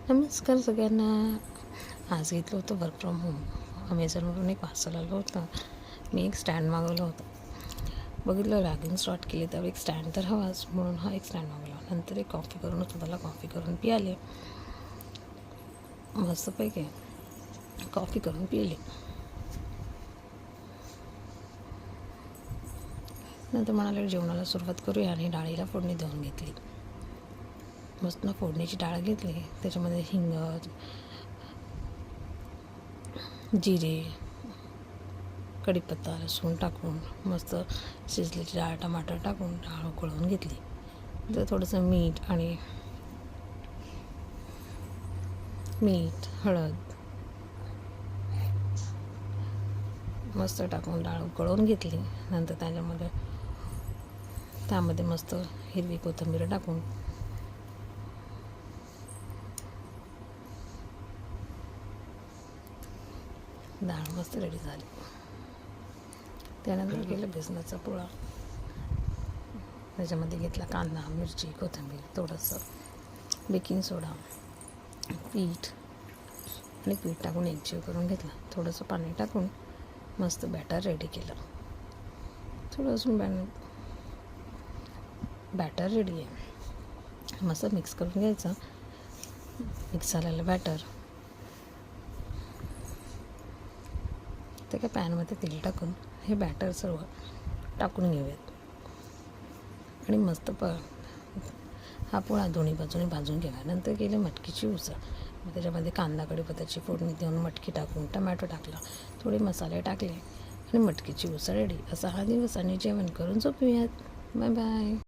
नमस्कार सगळ्यांना. आज घेतलं होतं वर्क फ्रॉम होम. अमेझॉनवरून एक पार्सल आलं होतं. मी एक स्टँड मागवलं होतं. बघितलं लॉगिन स्टार्ट केली त्यावेळी एक स्टँड तर हवाच म्हणून हा एक स्टँड मागवला. नंतर एक कॉफी करून होतं, त्याला कॉफी करून पियाले. मस्तपैकी कॉफी करून पिली. नंतर म्हणाले जेवणाला सुरुवात करूया आणि डाळीला फोडणी देऊन घेतली. मस्त फोडणीची डाळ घेतली, त्याच्यामध्ये हिंग, जिरे, कढीपत्ता, लसूण टाकून मस्त शिजलेली डाळ, टमाटर टाकून डाळ उकळवून घेतली. तर थोडंसं मीठ, हळद मस्त टाकून डाळ उकळवून घेतली. नंतर त्यामध्ये मस्त हिरवी कोथिंबीर टाकून डाळ मस्त रेडी झाली. त्यानंतर केलं बेसनाचा पोळा. त्याच्यामध्ये घेतला कांदा, मिरची, कोथिंबीर, थोडंसं बेकिंग सोडा, पीठ टाकून एकजीव करून घेतला. थोडंसं पाणी टाकून मस्त बॅटर रेडी केलं. थोडं अजून बॅटर रेडी आहे. मस्त मिक्स करून घ्यायचं. मिक्स झालेलं बॅटर ते काय पॅनमध्ये तेल टाकून हे बॅटर सर्व टाकून घेऊयात आणि मस्त हा पोळा दोन्ही बाजूने भाजून घ्यावा. नंतर केले मटकीची उसळ. मग त्याच्यामध्ये कांदा, कढीपत्त्याची फोडणी देऊन मटकी टाकून टमॅटो टाकला, थोडे मसाले टाकले आणि मटकीची उसळ रेडी. असा हा दिवस आणि जेवण करून झोपूयात. Bye bye.